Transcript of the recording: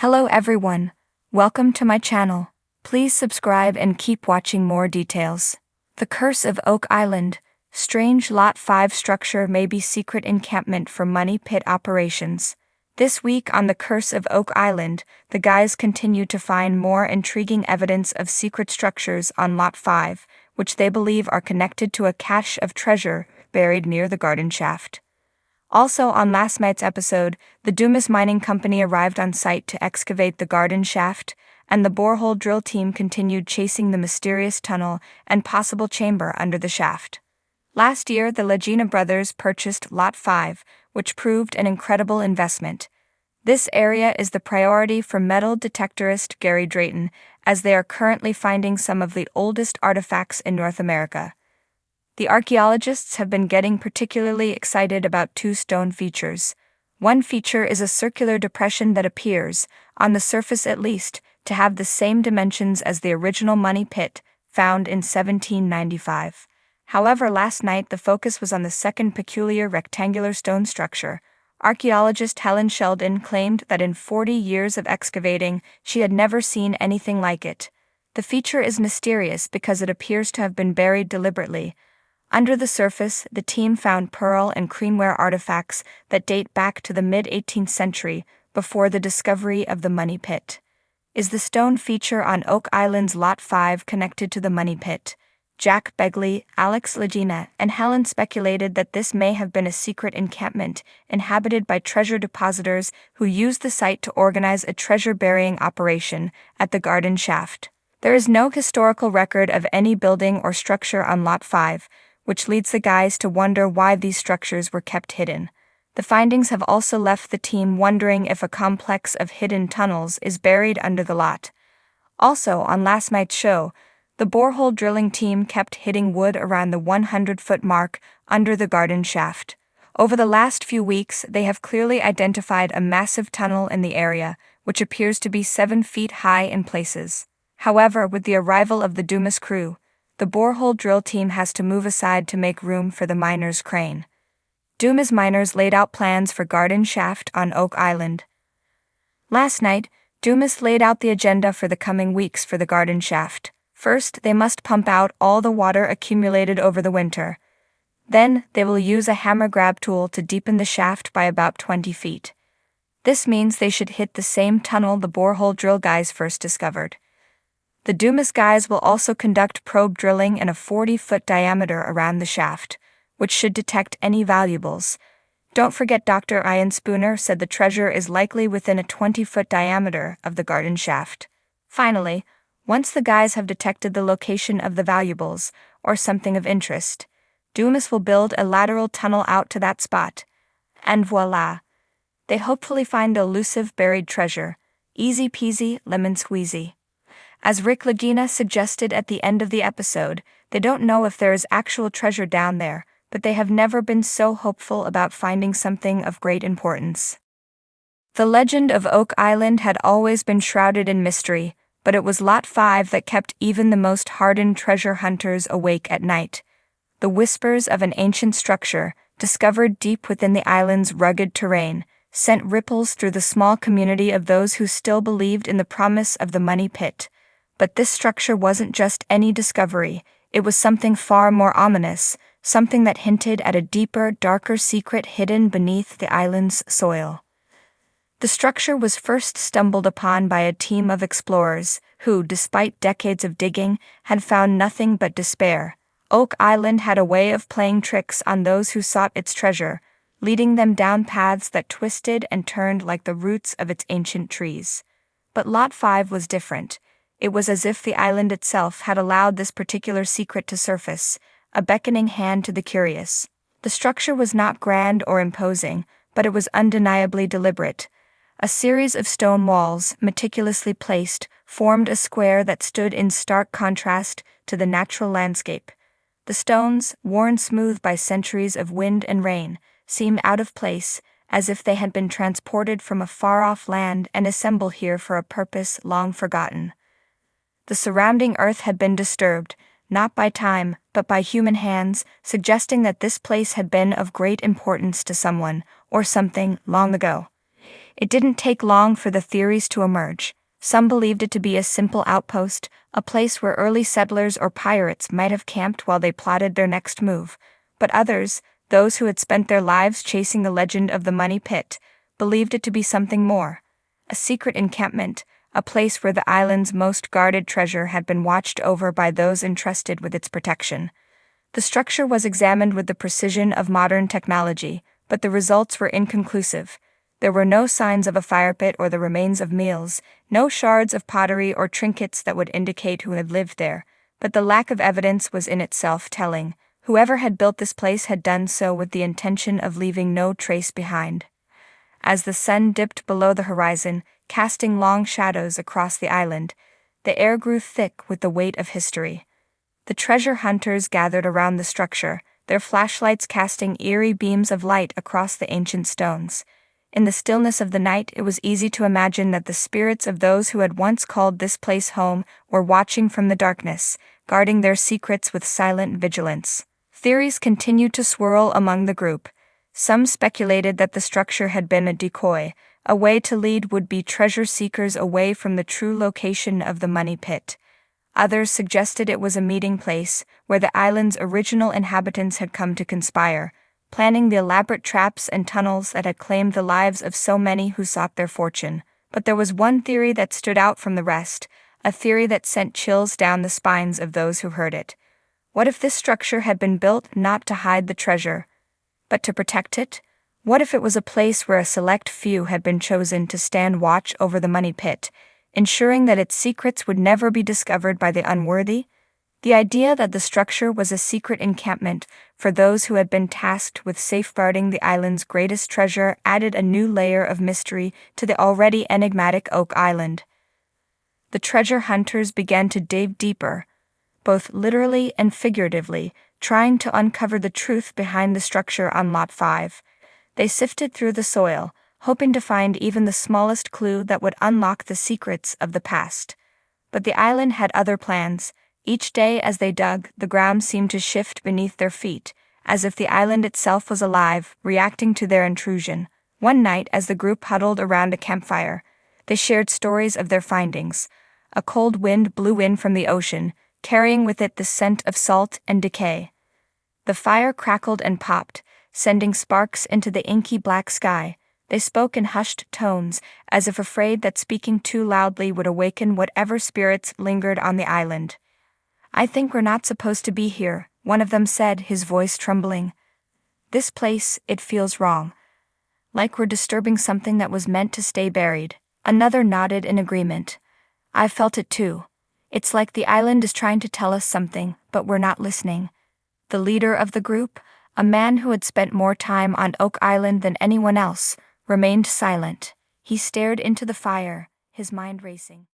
Hello everyone, welcome to my channel. Please subscribe and keep watching more details. The Curse of Oak Island, strange Lot 5 structure may be secret encampment for money pit operations. This week on The Curse of Oak Island, the guys continue to find more intriguing evidence of secret structures on Lot 5, which they believe are connected to a cache of treasure buried near the garden shaft. Also on last night's episode, the Dumas Mining Company arrived on site to excavate the garden shaft, and the borehole drill team continued chasing the mysterious tunnel and possible chamber under the shaft. Last year, the Lagina brothers purchased Lot 5, which proved an incredible investment. This area is the priority for metal detectorist Gary Drayton, as they are currently finding some of the oldest artifacts in North America. The archaeologists have been getting particularly excited about two stone features. One feature is a circular depression that appears, on the surface at least, to have the same dimensions as the original money pit, found in 1795. However, last night the focus was on the second peculiar rectangular stone structure. Archaeologist Helen Sheldon claimed that in 40 years of excavating, she had never seen anything like it. The feature is mysterious because it appears to have been buried deliberately. Under the surface, the team found pearl and creamware artifacts that date back to the mid-18th century, before the discovery of the money pit. Is the stone feature on Oak Island's Lot 5 connected to the money pit? Jack Begley, Alex Lagina, and Helen speculated that this may have been a secret encampment inhabited by treasure depositors who used the site to organize a treasure-burying operation at the garden shaft. There is no historical record of any building or structure on Lot 5, which leads the guys to wonder why these structures were kept hidden. The findings have also left the team wondering if a complex of hidden tunnels is buried under the lot. Also, on last night's show, the borehole drilling team kept hitting wood around the 100-foot mark under the garden shaft. Over the last few weeks, they have clearly identified a massive tunnel in the area, which appears to be 7 feet high in places. However, with the arrival of the Dumas crew, the borehole drill team has to move aside to make room for the miners' crane. Dumas miners laid out plans for garden shaft on Oak Island. Last night, Dumas laid out the agenda for the coming weeks for the garden shaft. First, they must pump out all the water accumulated over the winter. Then, they will use a hammer grab tool to deepen the shaft by about 20 feet. This means they should hit the same tunnel the borehole drill guys first discovered. The Dumas guys will also conduct probe drilling in a 40-foot diameter around the shaft, which should detect any valuables. Don't forget Dr. Ian Spooner said the treasure is likely within a 20-foot diameter of the garden shaft. Finally, once the guys have detected the location of the valuables, or something of interest, Dumas will build a lateral tunnel out to that spot. And voila! They hopefully find the elusive buried treasure. Easy peasy, lemon squeezy. As Rick Lagina suggested at the end of the episode, they don't know if there is actual treasure down there, but they have never been so hopeful about finding something of great importance. The legend of Oak Island had always been shrouded in mystery, but it was Lot 5 that kept even the most hardened treasure hunters awake at night. The whispers of an ancient structure, discovered deep within the island's rugged terrain, sent ripples through the small community of those who still believed in the promise of the money pit. But this structure wasn't just any discovery, it was something far more ominous, something that hinted at a deeper, darker secret hidden beneath the island's soil. The structure was first stumbled upon by a team of explorers, who, despite decades of digging, had found nothing but despair. Oak Island had a way of playing tricks on those who sought its treasure, leading them down paths that twisted and turned like the roots of its ancient trees. But Lot 5 was different. It was as if the island itself had allowed this particular secret to surface, a beckoning hand to the curious. The structure was not grand or imposing, but it was undeniably deliberate. A series of stone walls, meticulously placed, formed a square that stood in stark contrast to the natural landscape. The stones, worn smooth by centuries of wind and rain, seemed out of place, as if they had been transported from a far-off land and assembled here for a purpose long forgotten. The surrounding earth had been disturbed, not by time, but by human hands, suggesting that this place had been of great importance to someone, or something, long ago. It didn't take long for the theories to emerge. Some believed it to be a simple outpost, a place where early settlers or pirates might have camped while they plotted their next move. But others, those who had spent their lives chasing the legend of the Money Pit, believed it to be something more. A secret encampment, a place where the island's most guarded treasure had been watched over by those entrusted with its protection. The structure was examined with the precision of modern technology, but the results were inconclusive. There were no signs of a fire pit or the remains of meals, no shards of pottery or trinkets that would indicate who had lived there, but the lack of evidence was in itself telling. Whoever had built this place had done so with the intention of leaving no trace behind. As the sun dipped below the horizon, casting long shadows across the island, the air grew thick with the weight of history. The treasure hunters gathered around the structure, their flashlights casting eerie beams of light across the ancient stones. In the stillness of the night, it was easy to imagine that the spirits of those who had once called this place home were watching from the darkness, guarding their secrets with silent vigilance. Theories continued to swirl among the group. Some speculated that the structure had been a decoy, a way to lead would-be treasure seekers away from the true location of the Money Pit. Others suggested it was a meeting place where the island's original inhabitants had come to conspire, planning the elaborate traps and tunnels that had claimed the lives of so many who sought their fortune. But there was one theory that stood out from the rest, a theory that sent chills down the spines of those who heard it. What if this structure had been built not to hide the treasure, but to protect it? What if it was a place where a select few had been chosen to stand watch over the Money Pit, ensuring that its secrets would never be discovered by the unworthy? The idea that the structure was a secret encampment for those who had been tasked with safeguarding the island's greatest treasure added a new layer of mystery to the already enigmatic Oak Island. The treasure hunters began to dig deeper, both literally and figuratively, trying to uncover the truth behind the structure on Lot 5. They sifted through the soil, hoping to find even the smallest clue that would unlock the secrets of the past. But the island had other plans. Each day as they dug, the ground seemed to shift beneath their feet, as if the island itself was alive, reacting to their intrusion. One night, as the group huddled around a campfire, they shared stories of their findings. A cold wind blew in from the ocean, carrying with it the scent of salt and decay. The fire crackled and popped, sending sparks into the inky black sky. They spoke in hushed tones, as if afraid that speaking too loudly would awaken whatever spirits lingered on the island. "I think we're not supposed to be here," one of them said, his voice trembling. "This place, it feels wrong. Like we're disturbing something that was meant to stay buried." Another nodded in agreement. "I felt it too. It's like the island is trying to tell us something, but we're not listening." The leader of the group, a man who had spent more time on Oak Island than anyone else, remained silent. He stared into the fire, his mind racing.